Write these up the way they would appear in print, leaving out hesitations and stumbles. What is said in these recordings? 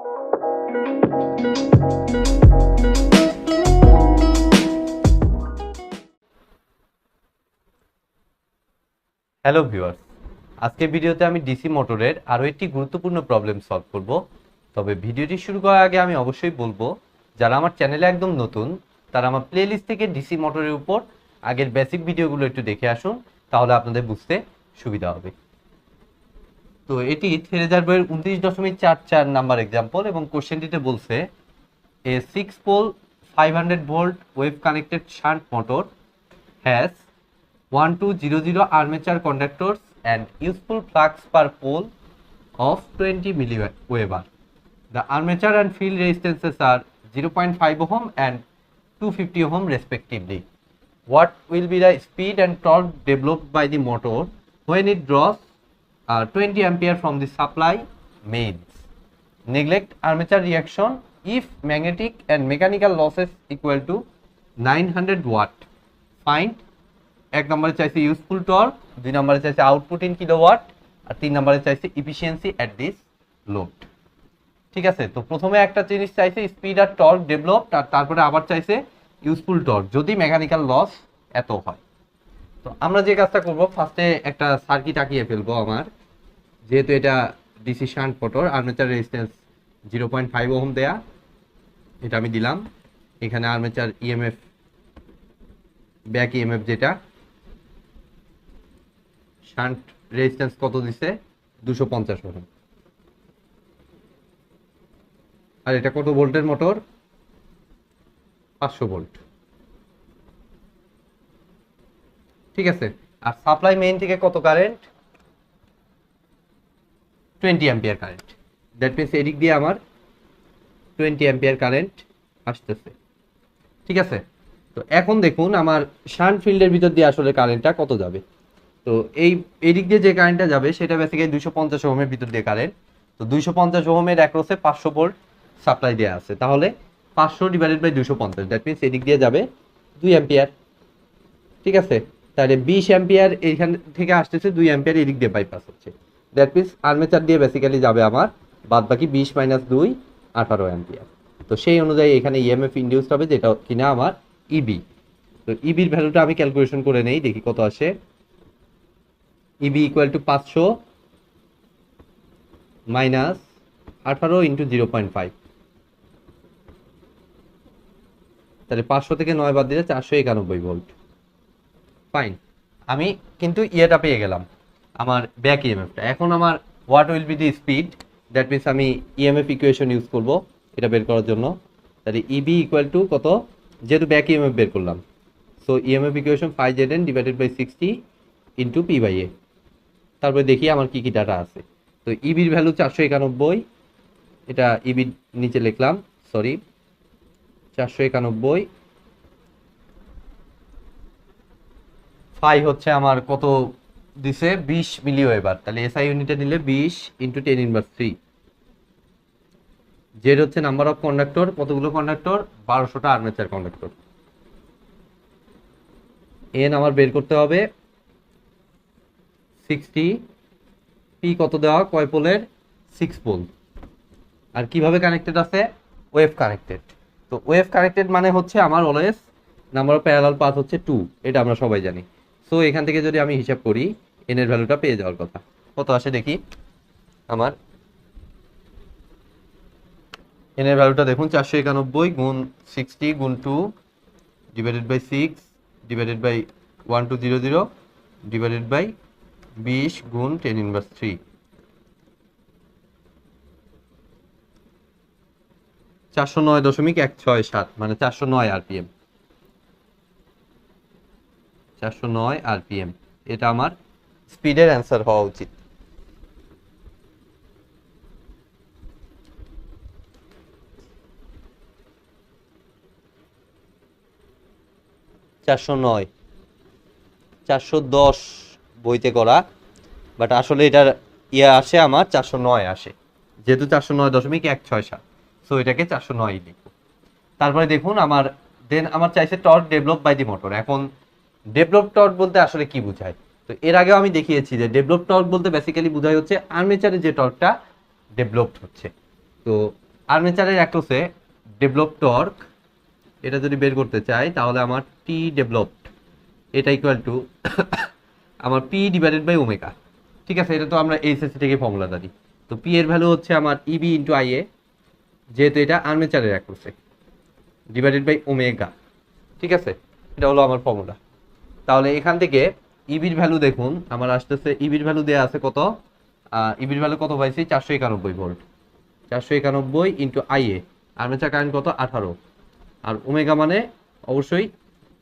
Hello viewers, আজকের ভিডিওতে আমি ডিসি মোটরের আরও একটি গুরুত্বপূর্ণ প্রবলেম সলভ করব। তবে ভিডিওটি শুরু করার আগে আমি অবশ্যই বলবো, যারা আমার চ্যানেলে একদম নতুন তারা আমার প্লেলিস্ট থেকে ডিসি মোটরের উপর আগের বেসিক ভিডিওগুলো একটু দেখে আসুন, তাহলে আপনাদের বুঝতে সুবিধা হবে। তো এটি থেরেজার বইয়ের 29.44 নাম্বার এক্সাম্পল এবং কোশ্চেনটিতে বলছে a 6 pole 500 volt wave connected shunt motor has 1200 armature conductors and useful flux per pole of 20 milliweber. The armature and field resistances are 0.5 ohm and 250 ohm respectively. What will be the speed and torque developed by the motor when it draws 20 ampere from the supply mains? Neglect armature reaction if magnetic and mechanical losses equal to 900 watt. Find এক নম্বরে চাইছে useful torque, দুই নম্বরে চাইছে output in kilowatt, আর তিন নম্বরে চাইছে efficiency at this load. ঠিক আছে, তো প্রথমে একটা জিনিস চাইছে স্পিড আর টর্ক ডেভেলপড, আর তারপরে আবার চাইছে ইউজফুল টর্ক যদি মেকানিক্যাল লস এত হয়। তো আমরা যে কাজটা করব, ফার্স্টে একটা সার্কিট আঁকিয়ে ফেলবো। আমার যেহেতু এটা DC shunt motor, armature resistance 0.5 ohm দেয়া, এটা আমি দিলাম। এখানে আর্মেচার ইএমএফ, ব্যাক ইএমএফ যেটা, শান্ট রেজিস্ট্যান্স কত দিছে 250 ওহম। আর এটা কত ভোল্টের মোটর? 500 ভোল্ট। ঠিক আছে, আর সাপ্লাই মেইন থেকে কত current? 20 ampere current. That means এদিক দিয়ে আমার 20 অ্যাম্পিয়ার কারেন্ট আসতেছে। ঠিক আছে, তো এখন দেখুন আমার শান্ট ফিল্ডের ভিতর দিয়ে আসলে কারেন্টটা কত যাবে। তো এই দিক দিয়ে যে কারেন্টটা যাবে সেটা বেসিক্যালি 250 ওহমের ভিতর দিয়ে কারেন্ট। তো 250 ওহমের অ্যাক্রসে 500 ভোল্ট সাপ্লাই দেওয়া আছে, তাহলে 500 ডিভাইডেড বাই 250, দ্যাট মিন্স এদিক দিয়ে যাবে 2 অ্যাম্পিয়ার। ঠিক আছে, তাহলে 20 অ্যাম্পিয়ার এইখান থেকে আসতেছে, 2 অ্যাম্পিয়ার এদিক দিয়ে বাইপাস হচ্ছে। দ্যাট মিন্স আর্মেচার দিয়ে বেসিক্যালি যাবে আমার বাদ বাকি 20 মাইনাস 2 18 অ্যাম্পিয়ার। তো সেই অনুযায়ী এখানে ইএমএফ ইনডিউসড হবে, যেটা কিনা আমার ইবি। তো ইবির ভ্যালুটা আমি ক্যালকুলেশন করে নেই, দেখি কত আসে। ইবি ইকুয়াল টু 500 মাইনাস 18 ইন্টু 0.5, তাহলে 500 থেকে 9 বাদ দিলে 491 ভোল্ট। ফাইন, আমি কিন্তু ইয়েটা পেয়ে গেলাম, আমার ব্যাক ইএমএফটা। এখন আমার what will be the speed, that means আমি ইএমএফ ইকুয়েশন ইউজ করব এটা বের করার জন্য। তাহলে ইবি ইকুয়াল টু কত, যেহেতু ব্যাক ইএমএফ বের করলাম, so EMF equation 5Zn divided by 60 into P by A. তারপরে দেখি আমার কি কি ডাটা আছে। তো ইবির ভ্যালু 491, এটা ইবির নিচে লিখলাম, সরি 491। ফাই হচ্ছে আমার কত দিছে 20 মিলিওয়েবার, তাহলে এসআই ইউনিটে নিলে 20 ইন্টু 10 ইনভার্স 3। জেড হচ্ছে নাম্বার অফ কন্ডাক্টর, কতগুলো কন্ডাক্টর? 1200টা আর্মেচার কন্ডাক্টর। এন আমার বের করতে হবে 60। পি কত দেওয়া, কয় পোলের? 6 পোল। আর কিভাবে কানেক্টেড আছে? Wave connected. তো ওয়েভ কানেক্টেড মানে হচ্ছে আমার always number of parallel path হচ্ছে 2, এটা আমরা সবাই জানি। সো এখান থেকে যদি আমি হিসাব করি, এন এর ভ্যালুটা পেয়ে যাওয়ার কথা। কত আসে দেখি, আমার এন এর ভ্যালুটা দেখুন 491 গুণ 60 গুণ 2 divided by 6 divided by 1200 divided by 20 গুণ 10 ইনভার্স 3, 409.167, মানে 409 আরপিএম। 409 আরপিএম, এটা আমার স্পিডের অ্যান্সার হওয়া উচিত। চারশো 410 বইতে করা, বাট আসলে এটার ইয়ে আসে আমার 409 আসে, যেহেতু 409.167, সো এটাকে 409 লিখবো। তারপরে দেখুন আমার দেন আমার চাইছে torque develop by the motor. এখন ডেভেলপ টর্ক বলতে আসলে কি বোঝায়? তো এর আগেও আমি দেখিয়েছি যে ডেভেলপ টর্ক বলতে বেসিক্যালি বোঝায় হচ্ছে আর্মেচারে যে টর্কটা ডেভেলপড হচ্ছে। তো আর্মেচারের অ্যাক্রসে ডেভেলপ টর্ক এটা যদি বের করতে চাই তাহলে আমার টি ডেভেলপড এটা ইকুয়াল টু আমার পি ডিভাইডেড বাই ওমেগা। ঠিক আছে, এটা তো আমরা এইচএসসি থেকে ফর্মুলা জানি। তো পি এর ভ্যালু হচ্ছে আমার ইবি ইন্টু আই এ, যেহেতু এটা আর্মেচারের অ্যাক্রসে, ডিভাইডেড বাই ওমেগা। ঠিক আছে, এটা হলো আমার ফর্মুলা। তাহলে এখান থেকে ইবির ভ্যালু দেখুন আমার আসতেছে, ইবির ভ্যালু দেওয়া আছে কত, ইবির ভ্যালু কত পাইছি 491 volt, 491 into I A, armature current কত 18, আর ওমেগা মানে অবশ্যই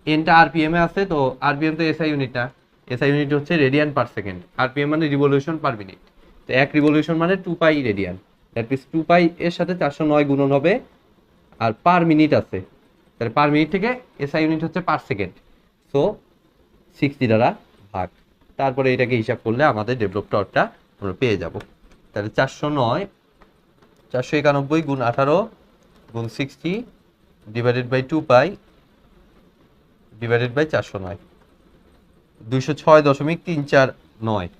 এনটা আরপিএম এ আছে, তো আরপিএম তো এসআই ইউনিট না, এসআই ইউনিট হচ্ছে রেডিয়ান পার সেকেন্ড, আরপিএম মানে রিভলিউশন পার মিনিট। তো এক রিভলিউশন মানে 2 পাই রেডিয়ান, দ্যাট মিন্স 2 পাই এর সাথে 409 গুণন হবে, আর পার মিনিট আছে, তাহলে পার মিনিট থেকে এসআই ইউনিট হচ্ছে পার সেকেন্ড, সো 60 দ্বারা ভাগ, তারপরে এটাকে হিসাব করলে আমাদের ডেভেলপ টর্কটা আমরা পেয়ে যাব। তাহলে 409 491 গুণ 18 গুণ 60 ডিভাইডেড বাই 2 পাই ডিভাইডেড বাই 409, 206.349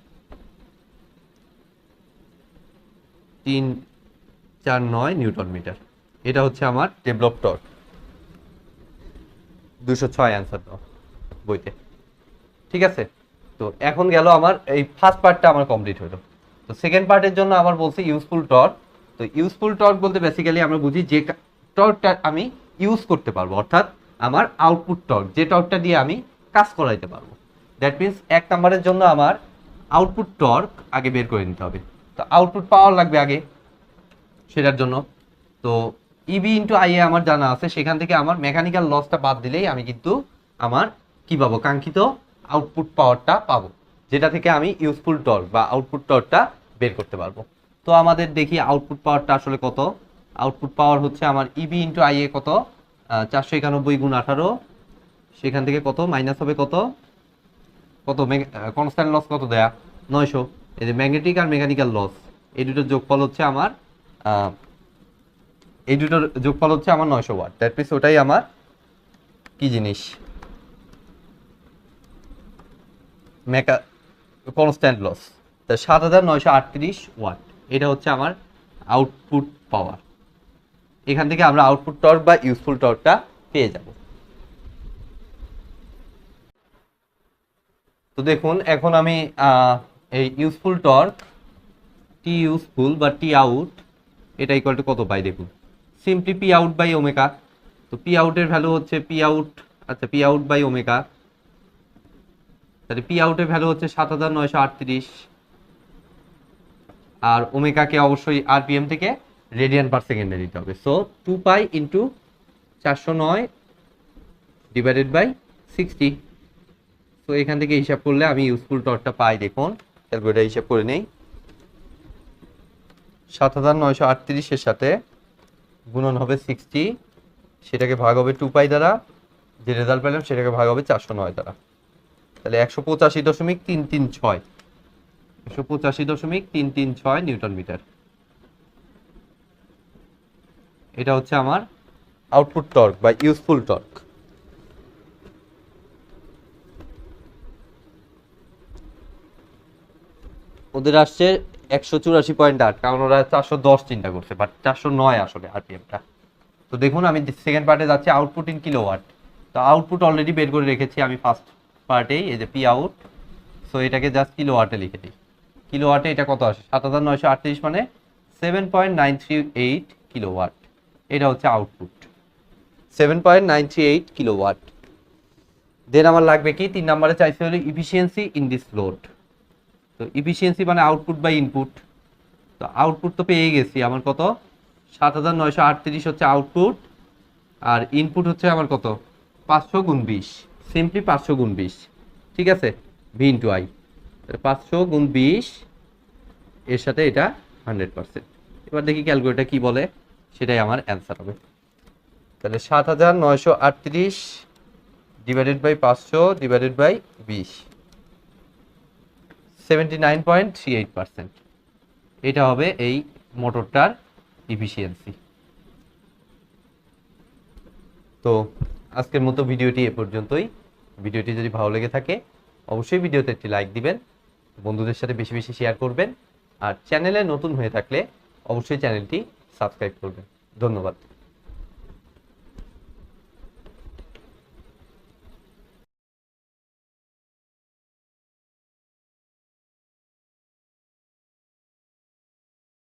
349 নিউটন মিটার। এটা হচ্ছে আমার ডেভেলপ টর্ক, 206 অ্যান্সার দাও বইতে। ঠিক আছে, তো এখন গেল আমার এই ফার্স্ট পার্টটা আমার কমপ্লিট হলো। তো সেকেন্ড পার্টের জন্য আমার বলছে ইউজফুল টর্ক। তো ইউজফুল টর্ক বলতে বেসিক্যালি আমরা বুঝি যে টর্কটা আমি ইউজ করতে পারবো, অর্থাৎ আমার আউটপুট টর্ক, যে টর্কটা দিয়ে আমি কাজ করাইতে পারবো। দ্যাট মিনস 1 নাম্বারের জন্য আমার আউটপুট টর্ক আগে বের করে নিতে হবে। তো আউটপুট পাওয়ার লাগবে আগে সেটার জন্য। তো ইবি ইন্টু আই এ আমার জানা আছে, সেখান থেকে আমার মেকানিক্যাল লসটা বাদ দিলেই আমি কিন্তু আমার কি পাবো, কাঙ্ক্ষিত আউটপুট পাওয়ারটা পাবো, যেটা থেকে আমি ইউজফুল টর্ক বা আউটপুট টর্কটা বের করতে পারবো। তো আমাদের দেখি আউটপুট পাওয়ারটা আসলে কত। আউটপুট পাওয়ার হচ্ছে আমার ইবি ইন্টু আই এ কত, 491 গুণ 18, সেখান থেকে কত মাইনাস হবে কত, কত কনস্ট্যান্ট লস কত দেয়া 900, এই যে ম্যাগনেটিক আর মেকানিক্যাল লস এই দুটোর যোগফল হচ্ছে আমার 900 ওয়াট। দ্যাট মিনস ওটাই আমার কি জিনিস, কনস্ট্যান্ট লস। তা 7938 ওয়াট, এটা হচ্ছে আমার আউটপুট পাওয়ার। এখান থেকে আমরা আউটপুট টর্ক বা ইউজফুল টর্কটা পেয়ে যাব। তো দেখুন এখন আমি এই ইউজফুল টর্ক, টি ইউজফুল বা টি আউট, এটা ইকুয়াল টু কত পাই দেখুন, simply P out by omega. তো পি আউটের ভ্যালু হচ্ছে পি আউট, আচ্ছা পি আউট বাই ওমেগা, তাহলে পি আউটের ভ্যালু হচ্ছে 7938, আর ওমেগাকে অবশ্যই আরপিএম থেকে রেডিয়ান পার সেকেন্ডে দিতে হবে। So 2 pi into 409 divided by 60। তো এখান থেকে হিসাব করলে আমি ইউজফুল টর্কটা পাই, দেখুন ক্যালকুলেটর হিসাব করে নেই, 7938 এর সাথে গুণন হবে 60, সেটাকে ভাগ হবে 2 পাই দ্বারা, যে রেজাল্ট পেলাম সেটাকে ভাগ হবে 409 দ্বারা, তাহলে 185.336, 185.336 নিউটন মিটার। এটা হচ্ছে আমার আউটপুট টর্ক বা ইউজফুল টর্ক। ওদের আসছে 184.8, কারণ ওরা 410 চিন্তা করছে, বাট 409 আসলে আরপিএমটা। তো দেখুন আমি সেকেন্ড পার্টে যাচ্ছি, আউটপুট ইন কিলোওয়াট। তো আউটপুট অলরেডি বের করে রেখেছি আমি ফার্স্ট পার্টেই, এই যে পি আউট। সো এটাকে জাস্ট কিলোওয়াটে লিখে দিই, কিলোওয়াটে এটা কত আসে 7938 মানে 7.938 কিলোওয়াট, এটা হচ্ছে আউটপুট 7.938 কিলোওয়াট। দেন আমার লাগবে কি, 3 নম্বরে চাইছে হলো ইফিসিয়েন্সি ইন দিস লোড। তো ইফিসিয়েন্সি মানে আউটপুট বাই ইনপুট। তো আউটপুট তো পেয়ে গেছি, আমার কত 7938 হচ্ছে আউটপুট, আর ইনপুট হচ্ছে আমার কত 500 গুণ 20, সিম্পলি 500 গুণ 20। ঠিক আছে, ভি ইন্টু আই, 500 গুণ 20 এর সাথে এটা 100%। এবার দেখি ক্যালকুলেটর কি বলে, সেটাই আমার অ্যান্সার হবে। তাহলে 7938 ডিভাইডেড বাই 500 ডিভাইডেড বাই 20, 79.38%। এটা হবে এই মোটরটার ইফিসিয়েন্সি। তো আজকের মতো ভিডিওটি এ পর্যন্তই। ভিডিওটি যদি ভালো লেগে থাকে অবশ্যই ভিডিওতে একটি লাইক দিবেন, বন্ধুদের সাথে বেশি বেশি শেয়ার করবেন, আর চ্যানেলে নতুন হয়ে থাকলে অবশ্যই চ্যানেলটি সাবস্ক্রাইব করবেন। ধন্যবাদ।